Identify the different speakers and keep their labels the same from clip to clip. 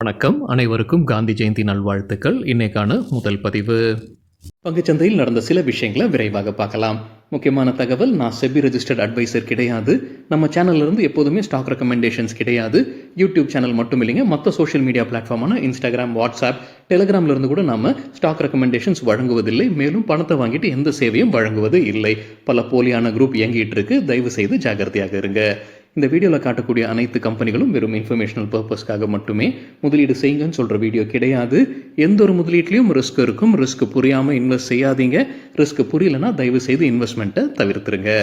Speaker 1: வணக்கம். அனைவருக்கும் காந்தி ஜெயந்தி நல்வாழ்த்துக்கள். இன்னைக்கான முதல் பதிவு. பங்குச்சந்தையில் நடந்த சில விஷயங்களை விரைவாக பார்க்கலாம். முக்கியமான தகவல், நான் செபி ரெஜிஸ்டர்ட் அட்வைசர் கிடையாது. நம்ம சேனல்ல இருந்து எப்போதுமே ஸ்டாக் ரெக்கமெண்டேஷன்ஸ் கிடையாது. யூடியூப் சேனல் மட்டும் இல்லைங்க, மற்ற சோஷியல் மீடியா பிளாட்ஃபார்மான இன்ஸ்டாகிராம், வாட்ஸ்அப், டெலிகிராம்ல இருந்து கூட நாம ஸ்டாக் ரெக்கமெண்டேஷன்ஸ் வழங்குவதில்லை. மேலும் பணத்தை வாங்கிட்டு எந்த சேவையும் வழங்குவது இல்லை. பல போலியான குரூப் இயங்கிட்டு இருக்கு. தயவு செய்து ஜாகிரதையாக இருங்க. இந்த வீடியோவில் காட்டக்கூடிய அனைத்து கம்பெனிகளும் வெறும் இன்ஃபர்மேஷனல் பர்பஸ்க்காக மட்டுமே முதலீடு செய்யுங்கன்னு சொல்கிற வீடியோ கிடையாது. எந்த ஒரு முதலீட்லையும் ரிஸ்க் இருக்கும். ரிஸ்க் புரியாமல் இன்வெஸ்ட் செய்யாதீங்க. ரிஸ்க் புரியலன்னா தயவு செய்து இன்வெஸ்ட்மெண்ட்டை தவிர்த்துருங்க.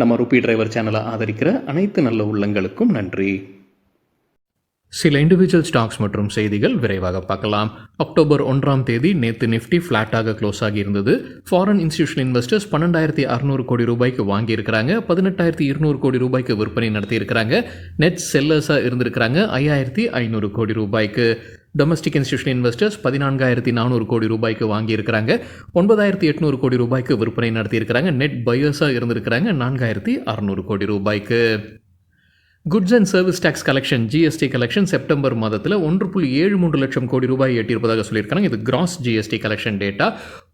Speaker 1: நம்ம ருபி டிரைவர் சேனலை ஆதரிக்கிற அனைத்து நல்ல உள்ளங்களுக்கும் நன்றி. சில இண்டிவிஜுவல் ஸ்டாக்ஸ் மற்றும் செய்திகள் விரைவாக பார்க்கலாம். அக்டோபர் 1ஆம் தேதி நேற்று நிஃப்டி ஃப்ளாட்டாக க்ளோஸ் ஆகியிருந்தது. ஃபாரின் இன்ஸ்டிடியூஷனல் இன்வெஸ்டர்ஸ் 12,600 கோடி ரூபாய்க்கு வாங்கியிருக்கிறாங்க. 18,200 கோடி ரூபாய்க்கு விற்பனை நடத்தியிருக்கிறாங்க. நெட் செல்லர்ஸாக இருந்திருக்கிறாங்க 5,500 கோடி ரூபாய்க்கு. டொமஸ்டிக் இன்ஸ்டிடியூஷனல் இன்வெஸ்டர்ஸ் 14,400 கோடி ரூபாய்க்கு வாங்கியிருக்கிறாங்க. 9,800 கோடி ரூபாய்க்கு விற்பனை நடத்தியிருக்கிறாங்க. நெட் பையர்ஸாக இருந்திருக்கிறாங்க 4,600 கோடி ரூபாய்க்கு. Goods and service tax collection GST collection September மாதத்தில் 1.73 லட்சம் கோடி ரூபாய் எட்டியிருப்பதாக சொல்லியிருக்காங்க. இது கிராஸ் ஜிஎஸ்டி கலெக்ஷன் டேட்டா.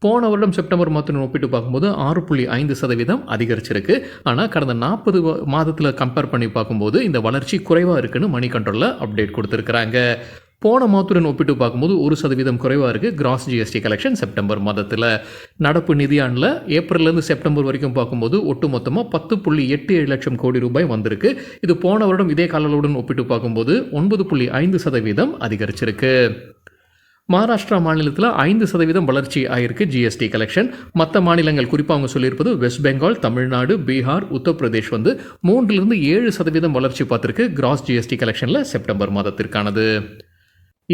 Speaker 1: போன வருடம் செப்டம்பர் மாதத்துடன் ஒப்பிட்டு பார்க்கும்போது 6.5% அதிகரிச்சிருக்கு. ஆனால் கடந்த 40 மாதத்தில் கம்பேர் பண்ணி பார்க்கும்போது இந்த வளர்ச்சி குறைவாக இருக்குன்னு மணி கண்ட்ரோலில் அப்டேட் கொடுத்துருக்குறாங்க. போன மாதத்துடன் ஒப்பிட்டு பார்க்கும்போது 1% குறைவாக இருக்குது கிராஸ் ஜிஎஸ்டி கலெக்ஷன் செப்டம்பர் மாதத்தில். நடப்பு நிதியாண்டில் ஏப்ரல்லேருந்து செப்டம்பர் வரைக்கும் பார்க்கும்போது ஒட்டுமொத்தமாக 10.87 லட்சம் கோடி ரூபாய் வந்திருக்கு. இது போன வருடம் இதே காலங்களுடன் ஒப்பிட்டு பார்க்கும்போது 9.5% அதிகரிச்சிருக்கு. மகாராஷ்டிரா மாநிலத்தில் 5% வளர்ச்சி ஆயிருக்கு ஜிஎஸ்டி கலெக்ஷன். மற்ற மாநிலங்கள் குறிப்பாக அவங்க சொல்லியிருப்பது வெஸ்ட் பெங்கால், தமிழ்நாடு, பீகார், உத்தரப்பிரதேஷ் 3-7% வளர்ச்சி பார்த்துருக்கு கிராஸ் ஜிஎஸ்டி கலெக்ஷனில் செப்டம்பர் மாதத்திற்கானது.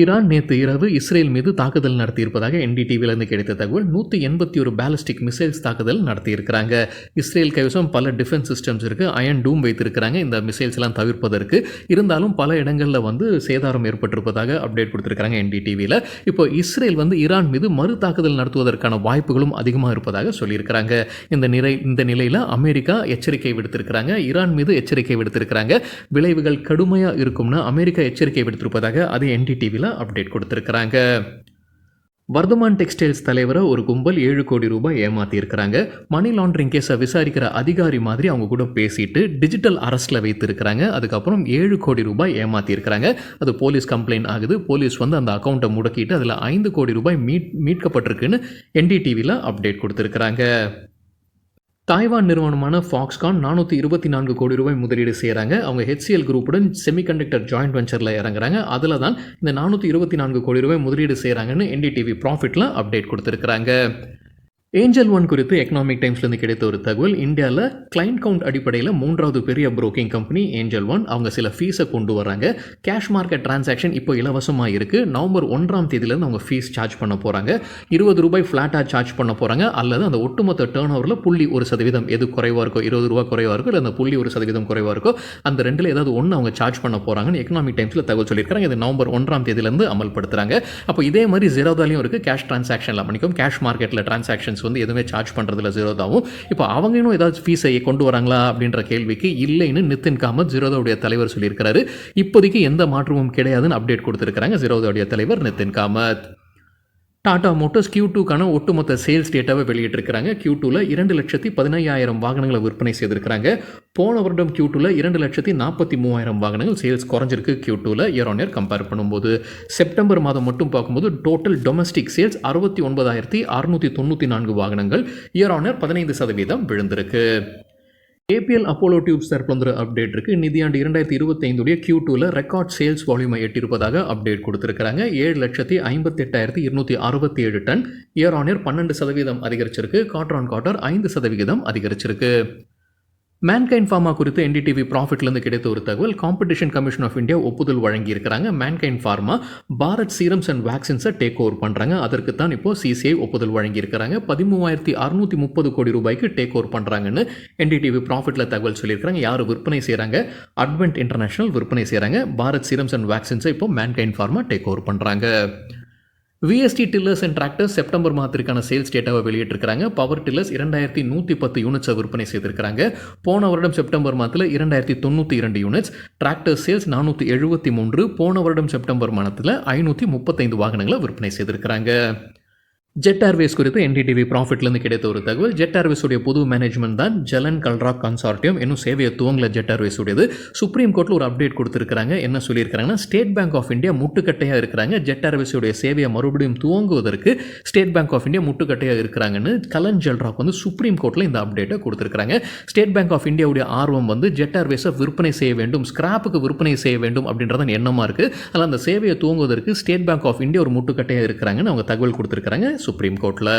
Speaker 1: ஈரான் நேற்று இரவு இஸ்ரேல் மீது தாக்குதல் நடத்தியிருப்பதாக என்டிடிவியிலிருந்து கிடைத்த தகவல். 181 பேலிஸ்டிக் மிசைல்ஸ் தாக்குதல் நடத்தியிருக்கிறாங்க. இஸ்ரேல் கைவசம் பல டிஃபென்ஸ் சிஸ்டம்ஸ் இருக்குது. அயன் டூம் வைத்திருக்கிறாங்க இந்த மிசைல்ஸ் எல்லாம் தவிர்ப்பதற்கு. இருந்தாலும் பல இடங்களில் சேதாரம் ஏற்பட்டிருப்பதாக அப்டேட் கொடுத்துருக்காங்க என்டிடிவியில். இப்போ இஸ்ரேல் ஈரான் மீது மறு தாக்குதல் நடத்துவதற்கான வாய்ப்புகளும் அதிகமாக இருப்பதாக சொல்லியிருக்கிறாங்க. இந்த நிலையில் அமெரிக்கா எச்சரிக்கை விடுத்திருக்கிறாங்க. ஈரான் மீது எச்சரிக்கை விடுத்திருக்கிறாங்க. விளைவுகள் கடுமையாக இருக்கும்னு அமெரிக்கா எச்சரிக்கை விடுத்திருப்பதாக அது என்டிடிவி அப்டேட் கொடுத்திருக்கிறாங்க. வர்தமான் டெக்ஸ்டைல்ஸ் தலைவரை ஒரு கும்பல் 7 கோடி ரூபாய் ஏமாத்தி இருக்கிறாங்க. மணி லாண்டரிங் கேஸை விசாரிக்கிற அதிகாரி மாதிரி அவங்க கூட பேசிட்டு டிஜிட்டல் அரெஸ்ட்ல வைத்திருக்கிறாங்க. அதுக்கப்புறம் 7 கோடி ரூபாய் ஏமாத்தி இருக்கிறாங்க. அது போலீஸ் கம்ப்ளைண்ட் ஆகுது. போலீஸ் அந்த அக்கௌண்ட்டை முடக்கிட்டு அதில் 5 கோடி ரூபாய் மீட்கப்பட்டிருக்குன்னு என்டிடிவியில் அப்டேட் கொடுத்திருக்கிறாங்க. தாய்வான் நிறுவனமான ஃபாக்ஸ்கான் 424 கோடி ரூபாய் முதலீடு செய்கிறாங்க. அவங்க HCL குரூப்புடன் செமிகண்டக்டர் ஜாயிண்ட் வெஞ்சரில் இறங்குறாங்க. அதில் தான் இந்த 424 கோடி ரூபாய் முதலீடு செய்கிறாங்கன்னு என்டிடிவி ப்ராஃபிட்டில் அப்டேட் கொடுத்துருக்குறாங்க. ஏஞ்சல் ஒன் குறித்து எக்கனாமிக் டைம்ஸ்லேருந்து கிடைத்த ஒரு தகவல். இந்தியாவில் கிளைண்ட் கவுண்ட் அடிப்படையில் 3வது பெரிய புரோக்கிங் கம்பெனி ஏஞ்சல் ஒன். அவங்க சில ஃபீஸை கொண்டு வராங்க. கேஷ் மார்க்கெட் டிரான்சாக்ஷன் இப்போ இலவசமாக இருக்குது. நவம்பர் 1ஆம் தேதியிலேருந்து அவங்க ஃபீஸ் சார்ஜ் பண்ண போகிறாங்க. 20 ரூபாய் ஃப்ளாட்டாக சார்ஜ் பண்ண போகிறாங்க. அல்லது அந்த ஒட்டுமொத்த டேர்ன் ஓவரில் 0.1% எது குறைவாக இருக்கோ, 20 ரூபா குறைவாக இருக்கோ, இல்லை அந்த 0.1% குறைவாக இருக்கோ, அந்த ரெண்டில் ஏதாவது ஒன்று அவங்க சார்ஜ் பண்ண போகிறாங்கன்னு எக்கனாமிக் டைம்ஸில் தகவல் சொல்லியிருக்காங்க. இது நவம்பர் 1ஆம் தேதியிலேருந்து அமல்படுத்துகிறாங்க. அப்போ இதே மாதிரி ஜீரோதாலையும் இருக்குது. கேஷ் டிரான்சாக்ஷனில் பண்ணிக்கும். கேஷ் மார்க்கெட்டில் டிரான்சாக்ஷன்ஸ் எதுவுமே சார்ஜ் பண்ணுறதுல ஜீரோதாவும். இப்போ அவங்க இன்னும் ஏதாவது ஃபீஸை கொண்டு வராங்களா அப்படின்ற கேள்விக்கு இல்லைன்னு நிதின் காமத் ஜீரோதாவுடைய தலைவர் சொல்லியிருக்கிறாரு. இப்போதைக்கு எந்த மாற்றமும் கிடையாதுன்னு அப்டேட் கொடுத்துருக்காங்க ஜீரோதாவுடைய தலைவர் நிதின் காமத். டாடா மோட்டார்ஸ் Q2க்கான ஒட்டுமொத்த சேல்ஸ் டேட்டாவை வெளியிட்டிருக்கிறாங்க. Q2ல 2,15,000 வாகனங்களை விற்பனை செய்திருக்கிறாங்க. போன வருடம் Q2ல 2,43,000 வாகனங்கள் சேல்ஸ் குறைஞ்சிருக்கு. Q2ல இயர் ஆன் இயர் கம்பேர் பண்ணும்போது செப்டம்பர் மாதம் மட்டும் பார்க்கும்போது டோட்டல் டொமஸ்டிக் சேல்ஸ் 69,694 வாகனங்கள், இயர் ஆன் இயர் 15% விழுந்திருக்கு. ஏபிஎல் அப்போலோ டியூப்ஸ் தரப்புல அப்டேட் இருக்குது. நிதியாண்டு 2025 Q2ல ரெக்கார்ட் சேல்ஸ் வால்யூமை எட்டியிருப்பதாக அப்டேட் கொடுத்துருக்காங்க. 7,58,267 டன், இயர் ஆன் இயர் 12% அதிகரிச்சிருக்கு. குவார்டர் ஆன் குவார்டர் 5% அதிகரிச்சிருக்கு. மேன்கைண்ட் ஃபார்மா குறித்து என்டிடிவி ப்ராஃபிட்லேருந்து கிடைத்த ஒரு தகவல். காம்படிஷன் கமிஷன் ஆஃப் இந்தியா ஒப்புதல் வழங்கியிருக்கிறாங்க. Mankind Pharma Bharat serums and வேக்சின்ஸை டேக் ஓவர் பண்ணுறாங்க. அதற்கு தான் இப்போ CCI ஒப்புதல் வழங்கியிருக்கிறாங்க. 13,630 கோடி ரூபாய்க்கு டேக் ஓவர் பண்ணுறாங்கன்னு என்டிடிவி ப்ராஃபிட்டில் தகவல் சொல்லியிருக்கிறாங்க. யார் விற்பனை செய்கிறாங்க? அட்வென்ட் இன்டர்நேஷனல் விற்பனை செய்கிறாங்க. பாரத் சீரம்ஸ் அண்ட் வேக்சின்ஸை இப்போ மேன்கைண்ட் ஃபார்மா டேக் ஓவர் பண்ணுறாங்க. VST tillers and tractors September மாதத்திற்கான சேல்ஸ் டேட்டாவை வெளியிட்டிருக்கிறாங்க. பவர் டில்லர்ஸ் 2110 யூனிட்ஸை விற்பனை செய்திருக்கிறாங்க. போன வருடம் செப்டம்பர் மாதத்தில் 2092 யூனிட்ஸ். Tractor sales 473. போன வருடம் செப்டம்பர் மாதத்தில் 535 வாகனங்களை விற்பனை செய்திருக்கிறாங்க. ஜெட் ஏர்வேஸ் குறித்து என்டிடிவி ப்ராஃபிட்லேருந்து கிடைத்த ஒரு தகவல். ஜெட் ஏர்வேஸுடைய புது மேனேஜ்மெண்ட் தான் ஜலன் கல்ராக் கன்சார்டியம். இன்னும் சேவையை துவங்கல ஜெட் ஏர்வேஸுடையது. சுப்ரீம் கோர்ட்டில் ஒரு அப்டேட் கொடுத்துருக்காங்க. என்ன சொல்லியிருக்காங்கன்னா, ஸ்டேட் பேங்க் ஆஃப் இந்தியா முட்டுக்கட்டையாக இருக்கிறாங்க. ஜெட் ஏர்வேஸுடைய சேவையை மறுபடியும் துவங்குவதற்கு ஸ்டேட் பேங்க் ஆஃப் இந்தியா முட்டுக்கட்டையாக இருக்கிறாங்கன்னு கலன் ஜல்ராக் வந்து சுப்ரீம் கோர்ட்டில் இந்த அப்டேட்டை கொடுத்துருக்காங்க. ஸ்டேட் பேங்க் ஆஃப் இந்தியாவுடைய ஆர்வம் வந்து ஜெட் ஏர்வேஸை விற்பனை செய்ய வேண்டும், ஸ்கிராப்புக்கு விற்பனை செய்ய வேண்டும் அப்படின்றத எண்ணமாக இருக்குது. அதில் அந்த சேவையை துவங்குவதற்கு ஸ்டேட் பேங்க் ஆஃப் இந்தியா ஒரு முட்டுக்கட்டையாக இருக்கிறாங்கன்னு அவங்க தகவல் கொடுத்துருக்காங்க சுப்ரீம் கோர்ட்டில்.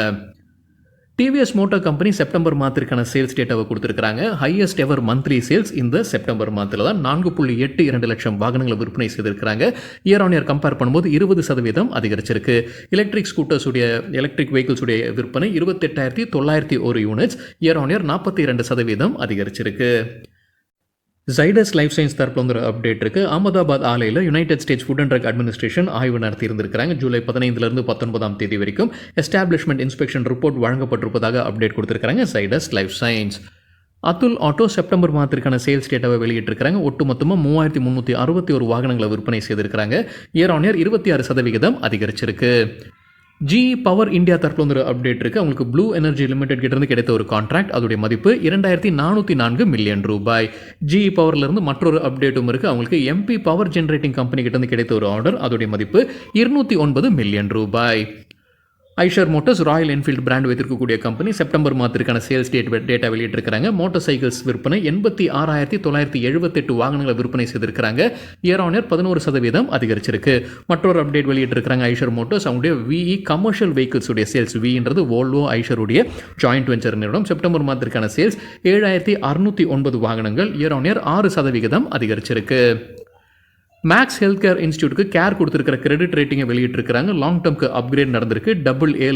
Speaker 1: டிவிஎஸ் மோட்டார் கம்பெனி செப்டம்பர் மாதத்திற்கான சேல்ஸ் டேட்டாவை கொடுத்துருக்காங்க. ஹையஸ்ட் எவர் மந்த்லி சேல்ஸ் இந்த செப்டம்பர் மாதத்தில் தான் 4.82 லட்சம் வாகனங்களை விற்பனை செய்திருக்கிறாங்க. இயர் ஆன் இயர் கம்பேர் பண்ணும்போது 20% அதிகரிச்சிருக்கு. எலக்ட்ரிக் ஸ்கூட்டர்ஸுடைய எலக்ட்ரிக் வெஹிக்கிள்ஸுடைய விற்பனை 28,901 யூனிட்ஸ். இயர் ஆன் இயர் 42% அதிகரிச்சிருக்கு. ஜைடஸ் லைஃப் சயின்ஸ் தரப்பில் வந்து ஒரு அப்டேட் இருக்குது. அகமதாபாத் ஆலையில் United States Food and Drug Administration ஆய்வு நடத்தி இருந்திருக்கிறாங்க. ஜூலை 15 19 வரைக்கும் எஸ்டாப்ளிஷ்மெண்ட் இன்ஸ்பெக்ஷன் ரிப்போர்ட் வழங்கப்பட்டிருப்பதாக அப்டேட் கொடுத்துருக்காங்க Zydus life science. Atul Auto September மாதத்திற்கான சேல்ஸ் டேட்டாவை வெளியிட்டிருக்கிறாங்க. ஒட்டுமொத்தமாக 3361 வாகனங்களை விற்பனை செய்திருக்கிறாங்க. இயர் ஆன் இயர் 26% அதிகரிச்சிருக்கு. ஜிஇ பவர் இந்தியா தரப்பில் வந்து ஒரு அப்டேட் இருக்குது. அவங்களுக்கு ப்ளூ எனர்ஜி லிமிடெட் கிட்டேருந்து கிடைத்த ஒரு கான்ட்ராக்ட். அதோடைய மதிப்பு 2404 மில்லியன் ரூபாய். ஜிஇ பவர்லேருந்து மற்றொரு அப்டேட்டும் இருக்குது. அவங்களுக்கு எம்பி பவர் ஜென்ரேட்டிங் கம்பெனி கிட்டேருந்து கிடைத்த ஒரு ஆர்டர். அதோடைய மதிப்பு 209 மில்லியன் ரூபாய். Eicher motors Royal Enfield brand வைத்திருக்கக்கூடிய கம்பெனி செப்டம்பர் மாதத்திற்கான சேல்ஸ் டேட்டா வெளியிட்டிருக்கிறாங்க. மோட்டார் சைக்கிள்ஸ் விற்பனை 86,978 வாகனங்களை விற்பனை செய்திருக்கிறாங்க. இயர் ஆன் இயர் 11% அதிகரிச்சிருக்கு. மற்றொரு அப்டேட் வெளியிட்டிருக்கிறாங்க ஐஷர் மோட்டர்ஸ். அவங்களுடைய விஇ கமர்ஷியல் வெஹிக்கிள்ஸுடைய சேல்ஸ், வின்றது வோல்வோ ஐஷருடைய ஜாயிண்ட் வெஞ்சர் நிறுவனம். செப்டம்பர் மாதத்திற்கான சேல்ஸ் 7,609 வாகனங்கள். இயர் ஆன் இயர் 6% அதிகரிச்சிருக்கு. மேக்ஸ் ஹெல்த் கேர் இன்ஸ்டியூட்டுக்கு கேர் கொடுத்துருக்கிற கிரெடிட் ரேட்டிங்கை வெளியிட்டிருக்கிறாங்க. லாங் டேர்ம்க்கு அப்கிரேட் நடந்திருக்கு. AA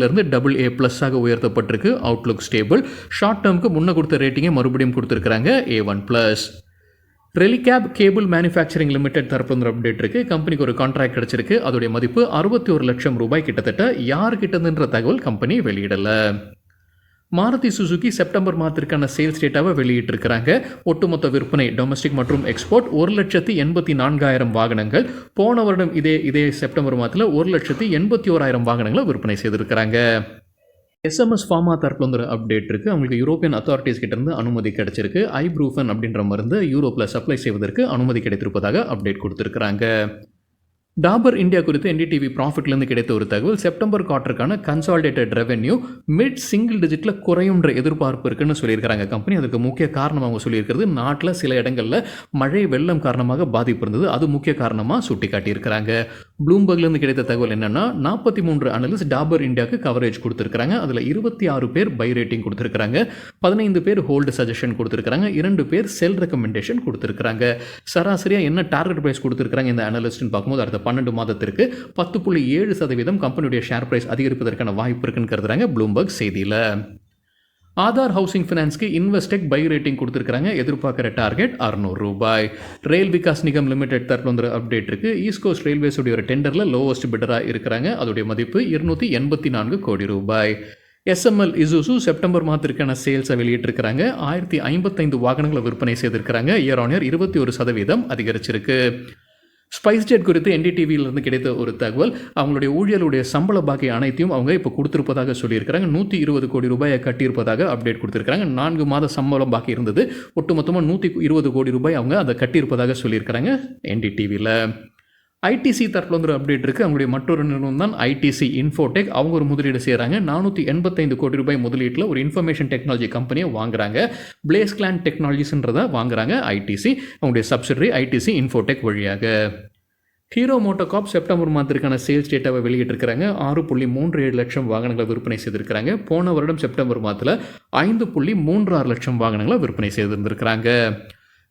Speaker 1: AA+ உயர்த்தப்பட்டிருக்கு. Outlook stable. ஷார்ட் டேர்முக்கு முன்ன கொடுத்த ரேட்டிங்கை மறுபடியும் கொடுத்துருக்காங்க A1+. ரெலிகேப் கேபிள் மேனுஃபேக்சரிங் லிமிடெட் தரப்பு ஒரு அப்டேட் இருக்குது. கம்பெனிக்கு ஒரு கான்ட்ராக்ட் கிடச்சிருக்கு. அதோடைய மதிப்பு 61 லட்சம் ரூபாய் கிட்டத்தட்ட. யார்கிட்டதுன்ற தகவல் கம்பெனி வெளியிடலை. மாருதி சுசுகி செப்டம்பர் மாதத்திற்கான சேல்ஸ் டேட்டாவை வெளியிட்டிருக்கிறாங்க. ஒட்டுமொத்த விற்பனை டொமஸ்டிக் மற்றும் எக்ஸ்போர்ட் 1,84,000 வாகனங்கள். போன வருடம் இதே செப்டம்பர் மாதத்தில் 1,81,000 வாகனங்களை விற்பனை செய்திருக்கிறாங்க. எஸ்எம்எஸ் ஃபார்மா தரப்பில் வந்து அப்டேட் இருக்குது. அவங்களுக்கு யூரோப்பியன் அத்தாரிட்டிஸ் கிட்டேருந்து அனுமதி கிடைச்சிருக்கு. ஐப்ரூஃபன் அப்படின்ற மருந்து யூரோப்பில் சப்ளை செய்வதற்கு அனுமதி கிடைத்திருப்பதாக அப்டேட் கொடுத்துருக்குறாங்க. டாபர் இந்தியா குறித்து என்டிடிவி ப்ராஃபிட்லேருந்து கிடைத்த ஒரு தகவல். செப்டம்பர் குவார்ட்டருக்கான கன்சாலிடேட்டட் ரெவென்யூ மிட் சிங்கிள் டிஜிட்டில் குறையுன்ற எதிர்பார்ப்பு இருக்குன்னு சொல்லியிருக்கிறாங்க கம்பெனி. அதுக்கு முக்கிய காரணம் அவங்க சொல்லியிருக்கிறது, நாட்டில் சில இடங்களில் மழை வெள்ளம் காரணமாக பாதிப்பு இருந்தது. அது முக்கிய காரணமாக சுட்டி காட்டியிருக்கிறாங்க. ப்ளூம்பர்க்லேருந்து கிடைத்த தகவல் என்னென்னா, 43 அனலிஸ்ட் டாபர் இந்தியாவுக்கு கவரேஜ் கொடுத்துருக்காங்க. அதில் 26 பேர் பை ரேட்டிங் கொடுத்துருக்காங்க, 15 பேர் ஹோல்டு சஜஷன் கொடுத்துருக்காங்க, 2 பேர் செல் ரெக்கமெண்டேஷன் கொடுத்துருக்காங்க. சராசரியாக என்ன டார்கெட் ப்ரைஸ் கொடுத்துருக்காங்க இந்த அனலிஸ்ட்னு பார்க்கும்போது அடுத்த 12 மாதத்திற்கு 10.7% கம்பெனியுடைய ஷேர் பிரைஸ் அதிகரிப்பதற்கான வாய்ப்பு இருக்குன்னு கருதுறாங்க ப்ளூம்பர்க் செய்தியில். ஆதார் ஹவுசிங் ஃபினான்ஸ்க்கு இன்வெஸ்டெக் பை ரேட்டிங் கொடுத்துருக்காங்க. எதிர்பார்க்குற டார்கெட் 600 ரூபாய். ரயில் விகாஸ் நிகம் லிமிடெட் தரப்பு வந்து அப்டேட் இருக்குது. ஈஸ்ட் கோஸ்ட் ரயில்வேஸுடைய ஒரு டெண்டரில் லோவஸ்ட் பிட்டராக இருக்கிறாங்க. அதோடைய மதிப்பு 284 கோடி ரூபாய். எஸ்எம்எல் இசுசு செப்டம்பர் மாதத்திற்கான சேல்ஸை வெளியிட்டிருக்கிறாங்க. 1055 வாகனங்களை விற்பனை செய்திருக்கிறாங்க. இயர் ஆன் இயர் 21% அதிகரிச்சிருக்கு. ஸ்பைஸ்ஜெட் குறித்து என்டிடிவியிலிருந்து கிடைத்த ஒரு தகவல். அவங்களுடைய ஊழியர்களுடைய சம்பள பாக்கி அனைத்தையும் அவங்க இப்போ கொடுத்துருப்பதாக சொல்லியிருக்கிறாங்க. 120 கோடி ரூபாயை கட்டியிருப்பதாக அப்டேட் கொடுத்துருக்காங்க. 4 மாத சம்பளம் பாக்கி இருந்தது. ஒட்டுமொத்தமாக 120 கோடி ரூபாய் அவங்க அதை கட்டியிருப்பதாக சொல்லியிருக்கிறாங்க என்டிடிவியில். ஐடிசி தரப்பில் வந்து ஒரு அப்டேட் இருக்குது. அவங்களுடைய மற்றொரு நிறுவனம் தான் ஐடிசி இன்ஃபோடெக். அவங்க ஒரு முதலீடு செய்கிறாங்க. 485 கோடி ரூபாய் முதலீட்டில் ஒரு இன்ஃபர்மேஷன் டெக்னாலஜி கம்பெனியை வாங்குறாங்க. பிளேஸ் கிளான் டெக்னாலஜிஸ்ன்றதை வாங்குறாங்க ஐடிசி. அவங்களுடைய சப்சிடரி ஐடிசி இன்ஃபோடெக் வழியாக. ஹீரோ மோட்டோகார்ப் செப்டம்பர் மாதத்திற்கான சேல்ஸ் டேட்டாவை வெளியிட்டிருக்கிறாங்க. 6.37 லட்சம் வாகனங்களை விற்பனை செய்திருக்கிறாங்க. போன வருடம் செப்டம்பர் மாதத்தில் 5.36 லட்சம் வாகனங்களை விற்பனை செய்திருந்திருக்கிறாங்க.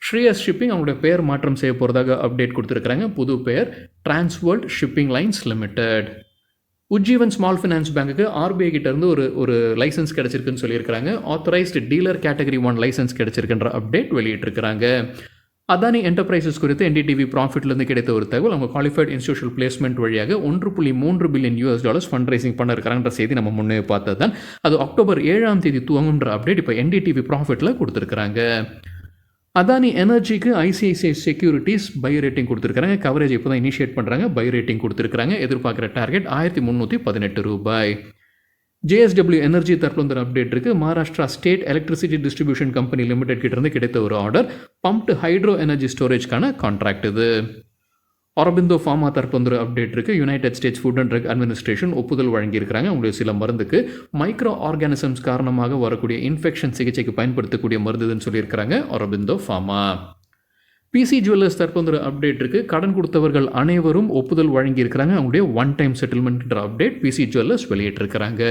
Speaker 1: ஸ்ரீயஸ் ஷிப்பிங் அவங்களுடைய பெயர் மாற்றம் செய்ய போகிறதாக அப்டேட் கொடுத்துருக்காங்க. புது பெயர் Transworld Shipping Lines Limited. Ujjivan Small Finance பேங்க்குக்கு ஆர்பிஐ கிட்டேருந்து ஒரு லைசன்ஸ் கிடச்சிருக்குன்னு சொல்லியிருக்கிறாங்க. ஆத்தரைஸ்டு டீலர் கேட்டகரி 1 லைசன்ஸ் கிடச்சிருக்குன்ற அப்டேட் வெளியிட்டிருக்கிறாங்க. அதானி என்டர்பிரைசஸ் குறித்து என்டிடிவி ப்ராஃபிட்லேருந்து கிடைத்த ஒரு தகவல், அவங்க குவாலிஃபைட் இன்ஸ்டிடியூஷனல் பிளேஸ்மெண்ட் வழியாக $1.3 பில்லியன் ஃபண்ட் ரைசிங் பண்ண இருக்கிறாங்கன்ற செய்தி நம்ம முன்னே பார்த்தது தான். அது அக்டோபர் 7ஆம் தேதி துவங்குன்ற அப்டேட் இப்போ என்டிடிவி ப்ராஃபிட்டில் கொடுத்துருக்குறாங்க. அதானி எனர்ஜிக்கு ஐசிஐசிஐ செக்யூரிட்டிஸ் பை ரேட்டிங் கொடுத்துருக்காங்க. கவரேஜ் இப்போ தான் இனிஷியேட் பண்ணுறாங்க. பை ரேட்டிங் கொடுத்துருக்காங்க. எதிர்பார்க்குற டார்கெட் ₹1318. ஜேஎஸ்டபிள்யூ எனர்ஜி தரப்புல அப்டேட் இருக்குது. Maharashtra State Electricity Distribution Company Limited கிட்டேருந்து கிடைத்த ஒரு ஆர்டர், பம்ப்டு ஹைட்ரோ எனர்ஜி ஸ்டோரேஜ்க்கான கான்ட்ராக்ட் இது. ஆரோபிந்தோ ஃபார்மா தரப்புல அப்டேட் இருக்குது. United States Food and Drug Administration ஒப்புதல் வழங்கியிருக்கிறாங்க. அவங்களுடைய சில மருந்துக்கு மைக்ரோ ஆர்கானிசம்ஸ் காரணமாக வரக்கூடிய இன்ஃபெக்ஷன் சிகிச்சைக்கு பயன்படுத்தக்கூடிய மருந்துன்னு சொல்லியிருக்கிறாங்க ஆரோபிந்தோ ஃபார்மா. பிசி ஜுவல்லர்ஸ் தரப்புல அப்டேட் இருக்குது. கடன் கொடுத்தவர்கள் அனைவரும் ஒப்புதல் வழங்கியிருக்கிறாங்க. அவங்களுடைய ஒன் டைம் செட்டில்மெண்ட்ன்ற அப்டேட் பிசி ஜுவல்லர்ஸ் வெளியிட்டிருக்கிறாங்க.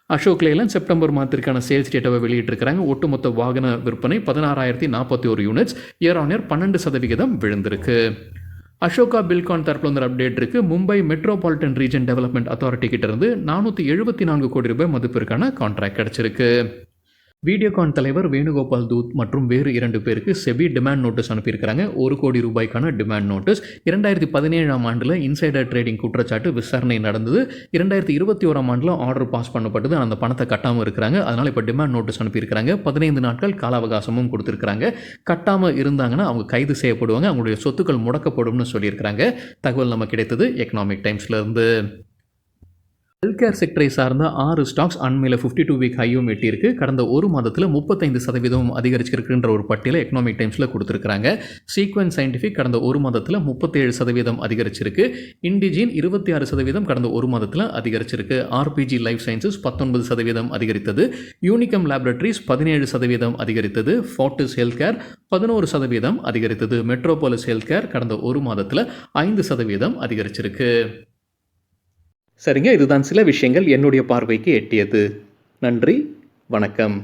Speaker 1: அசோக் லேலண்ட் செப்டம்பர் மாதத்திற்கான சேல்ஸ் டேட்டாவை வெளியிட்டிருக்கிறாங்க. ஒட்டுமொத்த வாகன விற்பனை 16,041 யூனிட்ஸ், இயர் ஆன் இயர் 12% விழுந்திருக்கு. அசோகா பில்கான் தரப்புல அப்டேட் இருக்குது. Mumbai metropolitan region development authority கிட்டேருந்து ₹474 கோடி மதிப்பிற்கான கான்ட்ராக்ட் கிடச்சிருக்கு. வீடியோகான் தலைவர் வேணுகோபால் தூத் மற்றும் வேறு 2 பேருக்கு செபி டிமாண்ட் நோட்டீஸ் அனுப்பியிருக்கிறாங்க. ₹1 கோடி டிமாண்ட் நோட்டீஸ். 2017ஆம் ஆண்டில் இன்சைடர் ட்ரேடிங் குற்றச்சாட்டு விசாரணை நடந்தது. 2021ஆம் ஆண்டில் ஆர்டர் பாஸ் பண்ணப்பட்டது. அந்த பணத்தை கட்டாமல் இருக்கிறாங்க. அதனால் இப்போ டிமாண்ட் நோட்டீஸ் அனுப்பியிருக்கிறாங்க. 15 நாட்கள் கால அவகாசமும் கொடுத்துருக்காங்க. கட்டாமல் இருந்தாங்கன்னா அவங்க கைது செய்யப்படுவாங்க. அவங்களுடைய சொத்துக்கள் முடக்கப்படும்னு சொல்லியிருக்கிறாங்க. தகவல் நம்ம கிடைத்தது எக்கனாமிக் டைம்ஸ்லேருந்து. ஹெல்த் கேர் செக்டரை சார்ந்த 6 ஸ்டாக்ஸ் அண்மையில் 52 வீக் ஹையும் எட்டியிருக்கு. கடந்த ஒரு மாதத்தில் 35% அதிகரிச்சிருக்குன்ற ஒரு பட்டியலை எக்கனாமிக் டைம்ஸில் கொடுத்துருக்காங்க. சீக்வென்ஸ் சயின்டிஃபிக் கடந்த ஒரு மாதத்தில் 37% அதிகரிச்சிருக்கு. இண்டிஜின் 26% கடந்த ஒரு மாதத்தில் அதிகரிச்சிருக்கு. ஆர்பிஜி லைஃப் சயின்சஸ் 19% அதிகரித்தது. யூனிகம் லேபரட்டரிஸ் 17% அதிகரித்தது. ஃபோர்டிஸ் ஹெல்த் கேர் 11% அதிகரித்தது. மெட்ரோபாலிஸ் ஹெல்த் கேர் கடந்த ஒரு மாதத்தில் 5% அதிகரிச்சிருக்கு. சரிங்க, இதுதான் சில விஷயங்கள் என்னுடைய பார்வைக்கு எட்டியது. நன்றி, வணக்கம்.